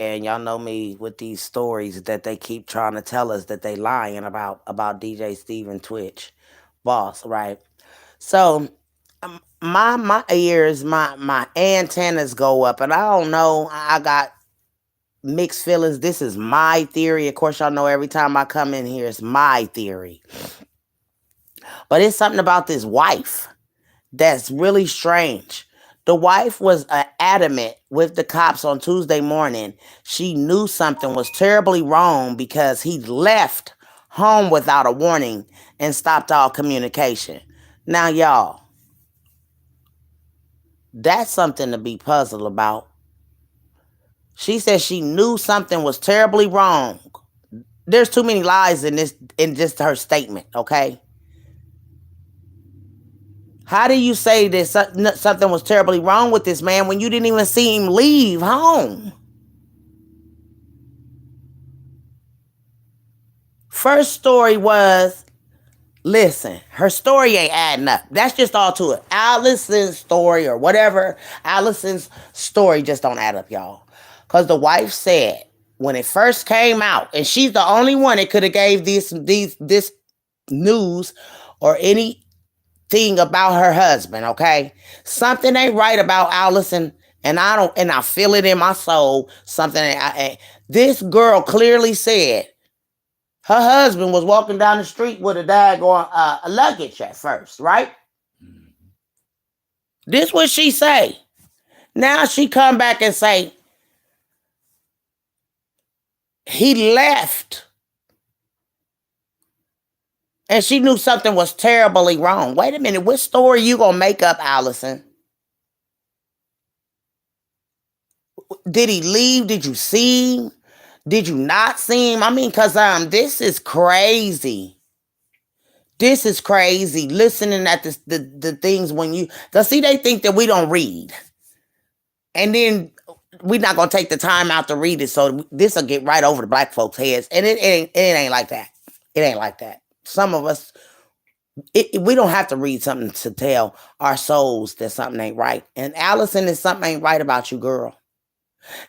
And y'all know me with these stories that they keep trying to tell us that they lying about DJ Steven Twitch boss, right? So my ears, my antennas go up, and I don't know. I got mixed feelings. This is my theory. Of course, y'all know every time I come in here, it's my theory. But it's something about this wife that's really strange. The wife was adamant with the cops on Tuesday morning. She knew something was terribly wrong because he left home without a warning and stopped all communication. Now, y'all, that's something to be puzzled about. She said she knew something was terribly wrong. There's too many lies in just her statement, okay? How do you say that something was terribly wrong with this man when you didn't even see him leave home? First story was, listen, her story ain't adding up. That's just all to it. Allison's story or whatever, Allison's story just don't add up, y'all. Because the wife said when it first came out, and she's the only one that could have gave this news or anything about her husband, okay? Something ain't right about Allison, and I feel it in my soul. This girl clearly said her husband was walking down the street with a daggone luggage at first, right? This what she say. Now she come back and say he left, and she knew something was terribly wrong. Wait a minute, what story you gonna make up, Allison? Did he leave? Did you see him? Did you not see him? I mean, cause this is crazy. This is crazy. Listening at the things when you, cause see, they think that we don't read, and then we're not gonna take the time out to read it. So this will get right over the black folks' heads, and it ain't like that. It ain't like that. Some of us, we don't have to read something to tell our souls that something ain't right. And Allison, is something ain't right about you, girl.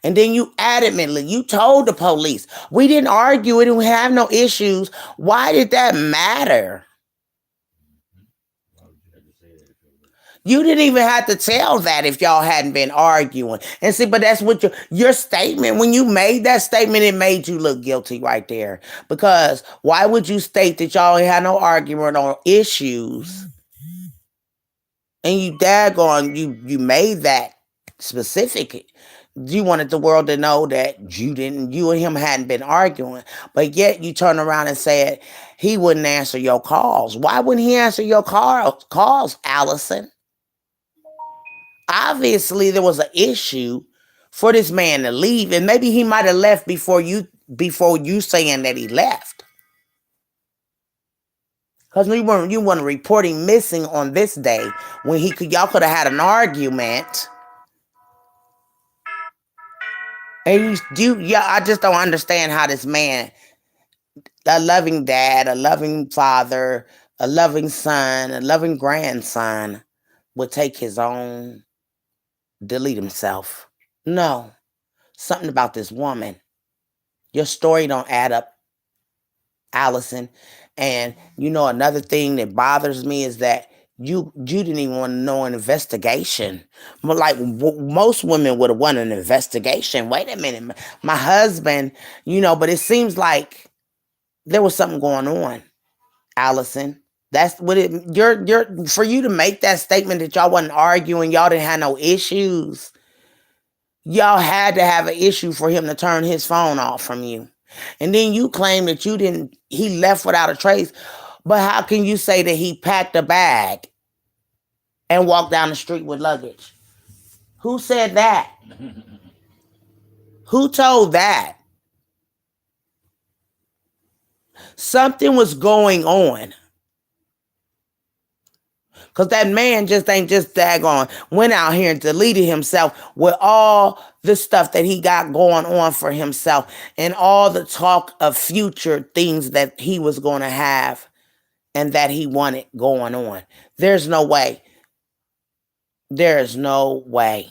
And then you adamantly, you told the police, we didn't argue it and we have no issues. Why did that matter? You didn't even have to tell that if y'all hadn't been arguing. And see, but that's what your statement, when you made that statement, it made you look guilty right there. Because why would you state that y'all ain't had no argument on issues? And you daggone, you made that specific. You wanted the world to know that you and him hadn't been arguing, but yet you turn around and said he wouldn't answer your calls. Why wouldn't he answer your calls, Allison? Obviously, there was an issue for this man to leave, and maybe he might have left before you saying that he left. Because you weren't reporting missing on this day when y'all could have had an argument. And yeah, I just don't understand how this man, a loving dad, a loving father, a loving son, a loving grandson, would take his own, delete himself. No, something about this woman. Your story don't add up, Allison. And another thing that bothers me is that you didn't even want to know an investigation. Like most women would have wanted an investigation. Wait a minute, my husband, but it seems like there was something going on, Allison. That's what you're for you to make that statement that y'all wasn't arguing, y'all didn't have no issues. Y'all had to have an issue for him to turn his phone off from you. And then you claim that he left without a trace. But how can you say that he packed a bag and walked down the street with luggage? Who said that? Who told that? Something was going on. Because that man just ain't just daggone went out here and deleted himself with all the stuff that he got going on for himself and all the talk of future things that he was going to have and that he wanted going on. There's no way. There is no way.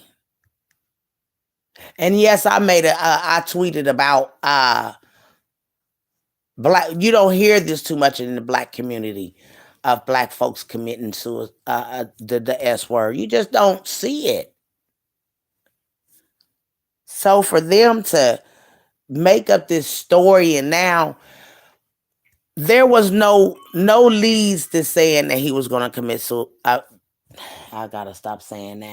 And yes, I tweeted about black. You don't hear this too much in the black community of black folks committing suicide, the S word. You just don't see it. So for them to make up this story, and now there was no leads to saying that he was going to commit suicide. I gotta stop saying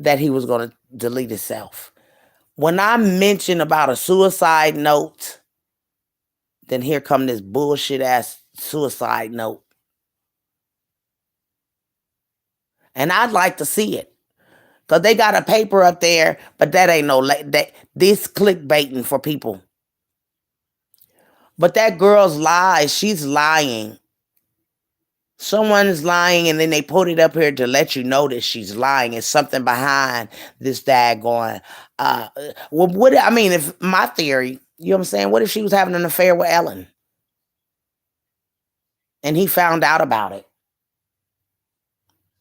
that he was going to delete himself. When I mention about a suicide note, then here come this bullshit ass suicide note. And I'd like to see it. Because they got a paper up there, but that ain't this clickbaiting for people. But that girl's lies, she's lying. Someone's lying, and then they put it up here to let you know that she's lying. It's something behind this daggone. Well, what I mean, if my theory, you know what I'm saying? What if she was having an affair with Ellen, and he found out about it?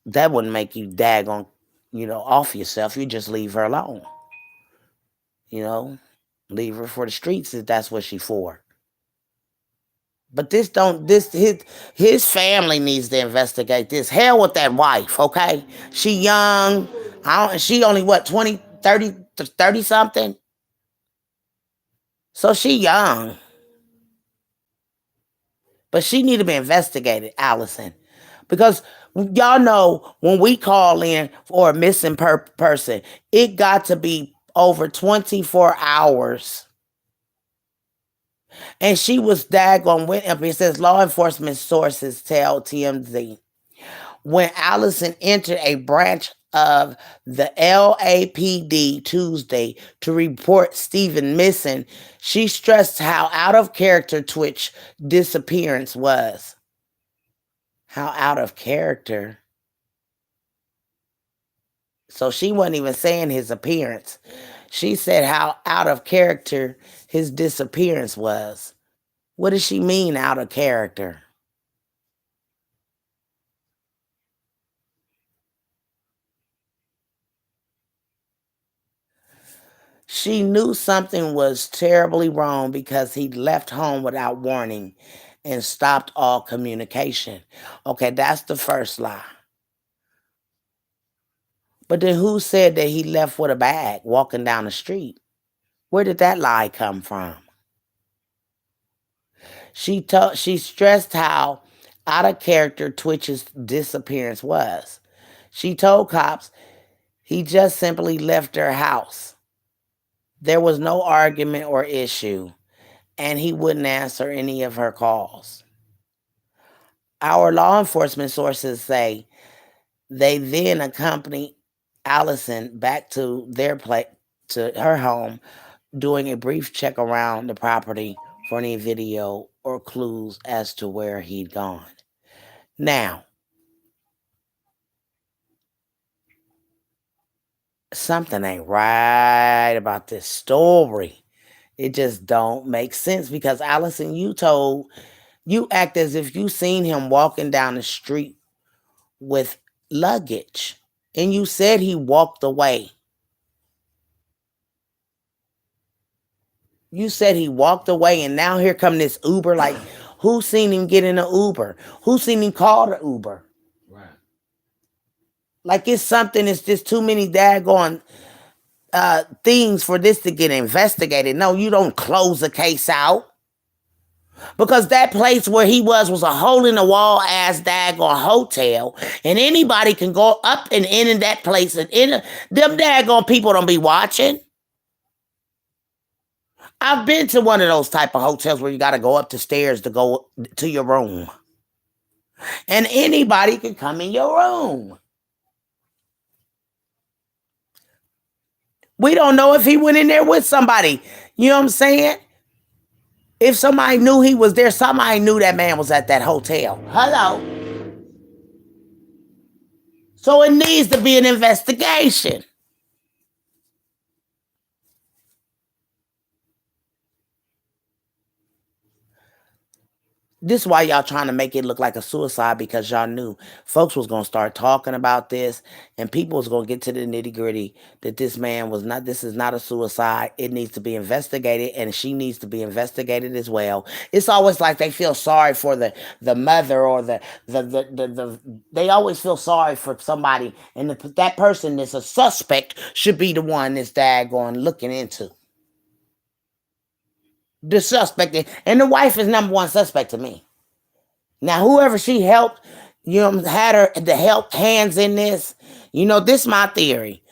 That wouldn't make you daggone, off yourself. You just leave her alone. Leave her for the streets if that's what she for. But his family needs to investigate this. Hell with that wife, okay? She young. She only what, 20, 30, 30 something? So she young. But she need to be investigated, Allison. Because y'all know when we call in for a missing person, it got to be over 24 hours. And she was daggone with him. It says law enforcement sources tell TMZ. When Allison entered a branch of the LAPD Tuesday to report Stephen missing, she stressed how out of character Twitch disappearance was. How out of character? So she wasn't even saying his appearance. She said how out of character his disappearance was. What does she mean, out of character? She knew something was terribly wrong because he left home without warning and stopped all communication. Okay, that's the first lie. But then who said that he left with a bag walking down the street? Where did that lie come from? She stressed how out of character Twitch's disappearance was. She told cops he just simply left her house. There was no argument or issue, and he wouldn't answer any of her calls. Our law enforcement sources say they then accompanied Allison back to to her home, doing a brief check around the property for any video or clues as to where he'd gone. Now, something ain't right about this story. It just don't make sense because Allison, you act as if you seen him walking down the street with luggage, and you said he walked away. You said he walked away, and now here come this Uber. Like, who seen him get in an Uber? Who seen him call the Uber? Right. Like it's something. It's just too many daggone things for this to get investigated. No, you don't close the case out. Because that place where he was a hole in the wall ass daggone hotel, and anybody can go up and in that place, and them daggone people don't be watching. I've been to one of those type of hotels where you got to go up the stairs to go to your room, and anybody can come in your room. We don't know if he went in there with somebody. You know what I'm saying? If somebody knew he was there, somebody knew that man was at that hotel. Hello. So it needs to be an investigation. This is why y'all trying to make it look like a suicide, because y'all knew folks was gonna start talking about this, and people was gonna get to the nitty gritty that this man was not. This is not a suicide. It needs to be investigated, and she needs to be investigated as well. It's always like they feel sorry for the mother, or they always feel sorry for somebody, and that person that's a suspect should be the one that's daggone looking into the suspect, and the wife is number one suspect to me. Now, whoever she helped, had her the help hands in this. This is my theory.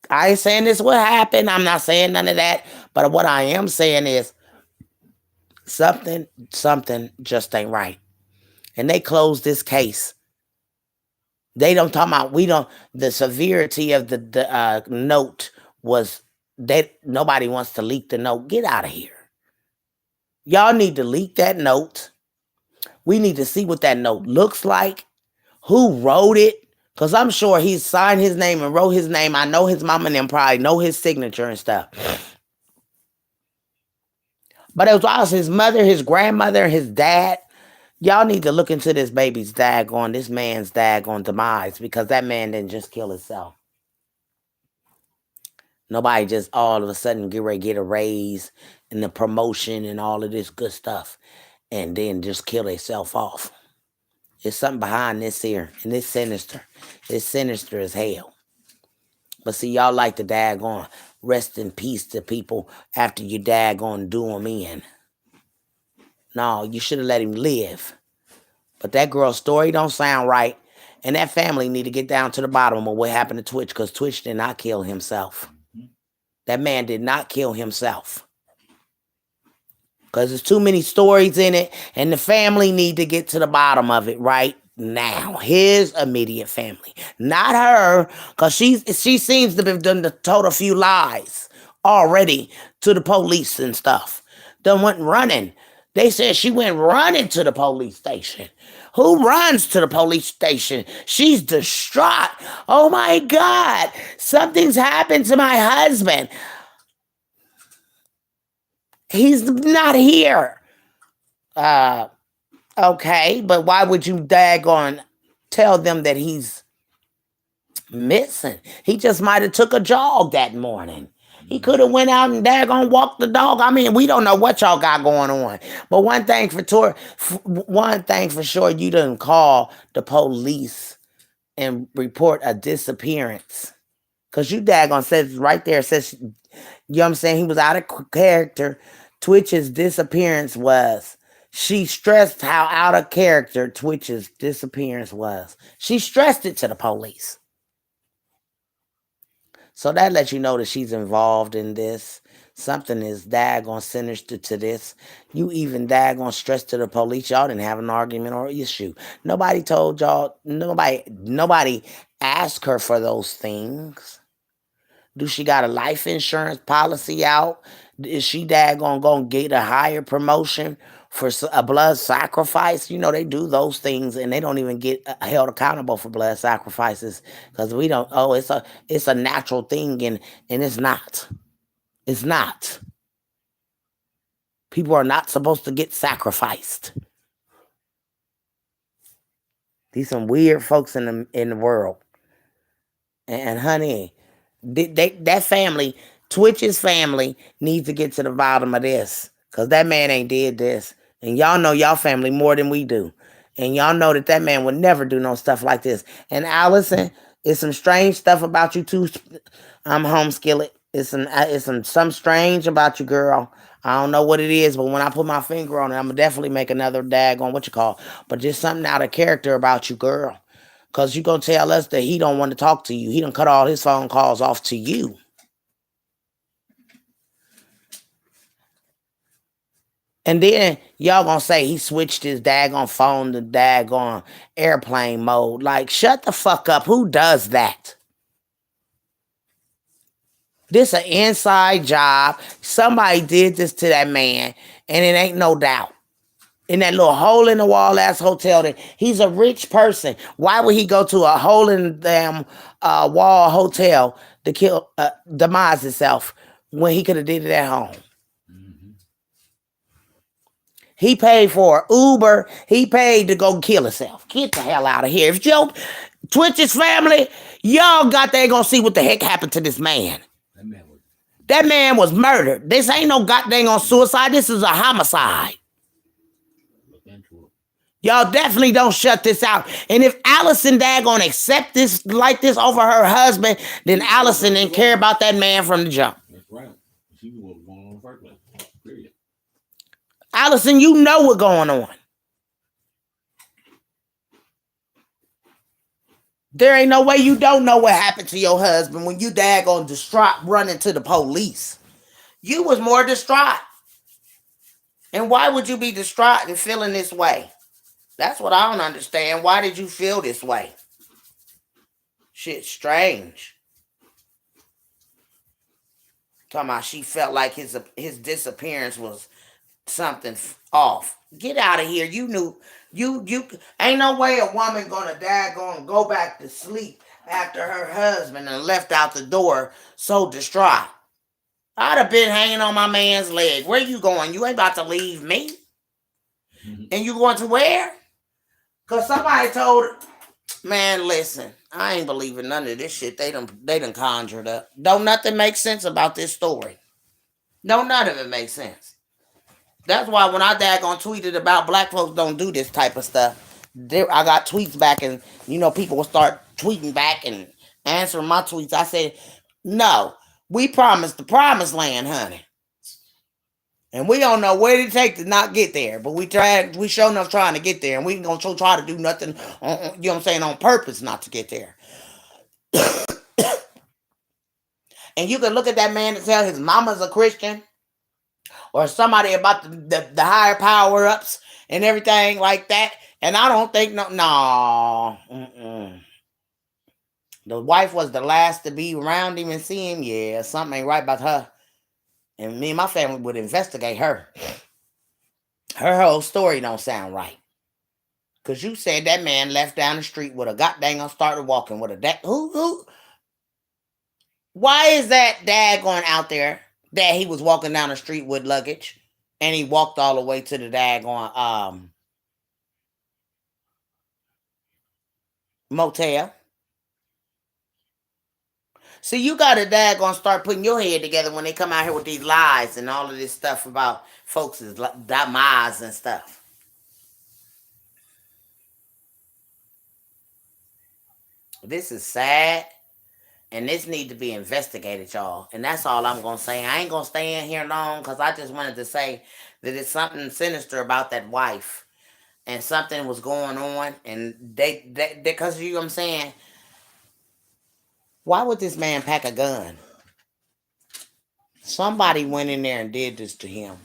I ain't saying this will happen. I'm not saying none of that. But what I am saying is something just ain't right. And they closed this case. They don't talk about, we don't, the severity of the note was that nobody wants to leak the note. Get out of here. Y'all need to leak that note. We need to see what that note looks like, who wrote it, because I'm sure he signed his name and wrote his name. I know his mom and them probably know his signature and stuff. But it was his mother, his grandmother, his dad. Y'all need to look into this baby's this man's daggone demise, because that man didn't just kill himself. Nobody just all of a sudden get ready to get a raise and the promotion and all of this good stuff and then just kill themselves off. There's something behind this here, and it's sinister. It's sinister as hell. But see, y'all like to daggone rest in peace to people after you daggone do them in. No, you should have let him live. But that girl's story don't sound right. And that family need to get down to the bottom of what happened to Twitch, because Twitch did not kill himself. That man did not kill himself. Because there's too many stories in it, and the family need to get to the bottom of it right now. His immediate family, not her, because she seems to have done told a few lies already to the police and stuff. Then went running. They said she went running to the police station. Who runs to the police station? She's distraught. Oh my God, something's happened to my husband. He's not here. Okay, but why would you daggone tell them that he's missing? He just might have took a jog that morning. He could have went out and daggone walked the dog. I mean, we don't know what y'all got going on. But one thing for sure, you didn't call the police and report a disappearance. Because you daggone says right there, says, you know what I'm saying? He was out of character. Twitch's disappearance was. She stressed how out of character Twitch's disappearance was. She stressed it to the police. So that lets you know that she's involved in this. Something is daggone sinister to this. You even daggone stressed to the police. Y'all didn't have an argument or issue. Nobody told y'all. Nobody asked her for those things. Do she got a life insurance policy out? Is she daggone gonna get a higher promotion for a blood sacrifice? They do those things, and they don't even get held accountable for blood sacrifices, because we don't. Oh, it's a natural thing, and it's not. It's not. People are not supposed to get sacrificed. These some weird folks in the world, and honey. That family, Twitch's family, needs to get to the bottom of this, because that man ain't did this. And y'all know y'all family more than we do. And y'all know that man would never do no stuff like this. And Allison, it's some strange stuff about you too. I'm home skillet. It's some strange about you, girl. I don't know what it is, but when I put my finger on it, I'm gonna definitely make another daggone but just something out of character about you, girl. Because you're going to tell us that he don't want to talk to you. He done cut all his phone calls off to you. And then y'all going to say he switched his daggone phone to daggone airplane mode. Like, shut the fuck up. Who does that? This an inside job. Somebody did this to that man, and it ain't no doubt. In that little hole in the wall ass hotel, that he's a rich person. Why would he go to a hole in the damn wall hotel to kill demise himself when he could have did it at home? He paid for Uber. He paid to go kill himself. Get the hell out of here. If Joe Twitch's family, y'all got there gonna see what the heck happened to this man. That man was murdered. This ain't no goddamn on suicide. This is a homicide. Y'all definitely don't shut this out. And if Allison daggone accept this like this over her husband, then Allison didn't care about that man from the jump. That's right. She knew what was going on in the first place. Period. Allison, you know what's going on. There ain't no way you don't know what happened to your husband when you daggone distraught running to the police. You was more distraught. And why would you be distraught and feeling this way? That's what I don't understand. Why did you feel this way? Shit's strange. Talking about she felt like his disappearance was something off. Get out of here. You knew you ain't no way a woman gonna go back to sleep after her husband and left out the door so distraught. I'd have been hanging on my man's leg. Where you going? You ain't about to leave me. And you going to where? Because somebody told her, man, listen, I ain't believing none of this shit they done conjured up. Don't nothing make sense about this story. No, none of it makes sense. That's why when I daggone tweeted about black folks don't do this type of stuff, I got tweets back and, people will start tweeting back and answering my tweets. I said, no, we promised the promised land, honey. And we don't know what it takes to not get there, but we sure enough trying to get there, and we ain't gonna try to do nothing, on purpose not to get there. And you can look at that man and tell his mama's a Christian, or somebody about the higher power ups and everything like that. And I don't think no. The wife was the last to be around him and see him. Yeah, something ain't right about her. And me and my family would investigate her. Her whole story don't sound right. Because you said that man left down the street with a goddamn started walking with a who? Why is that dad going out there that he was walking down the street with luggage and he walked all the way to the daggone motel? See, you got to daggone start putting your head together when they come out here with these lies and all of this stuff about folks' demise and stuff. This is sad, and this need to be investigated, y'all. And that's all I'm going to say. I ain't going to stay in here long because I just wanted to say that it's something sinister about that wife and something was going on. And they because you know what I'm saying, why would this man pack a gun? Somebody went in there and did this to him,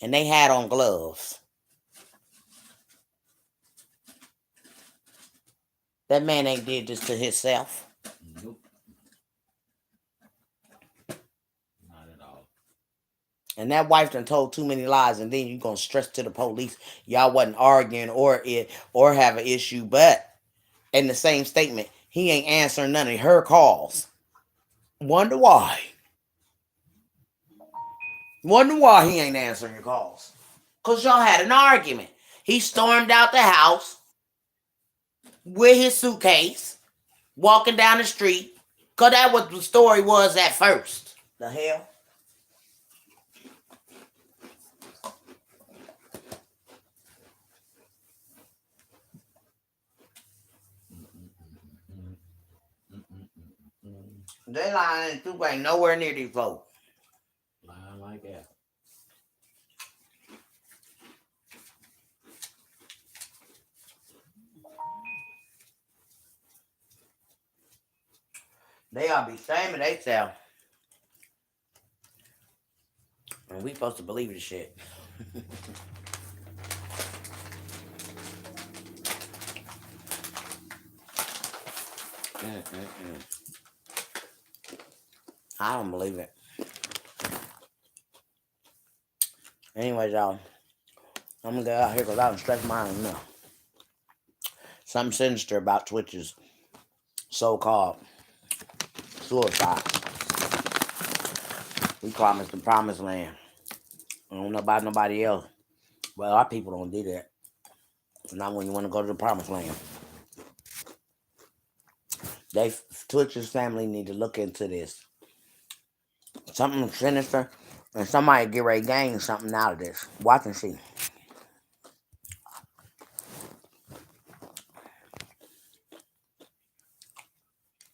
and they had on gloves. That man ain't did this to himself. Nope. Not at all. And that wife done told too many lies, and then you gonna stress to the police y'all wasn't arguing or have an issue, but in the same statement, he ain't answering none of her calls. Wonder why? Wonder why he ain't answering your calls? Because y'all had an argument. He stormed out the house with his suitcase, walking down the street, because that's what the story was at first. The hell? They lying and Duke ain't nowhere near these folks. Lying like that. They ought to be shaming themselves. And we supposed to believe this shit. I don't believe it. Anyways, y'all, I'm gonna get out here because I don't stress mine enough. Something sinister about Twitch's so-called suicide. We promised the promised land. I don't know about nobody else, Well, our people don't do that. Not when you want to go to the promised land. Twitch's family need to look into this. Something sinister, and somebody get ready to gain something out of this. Watch and see.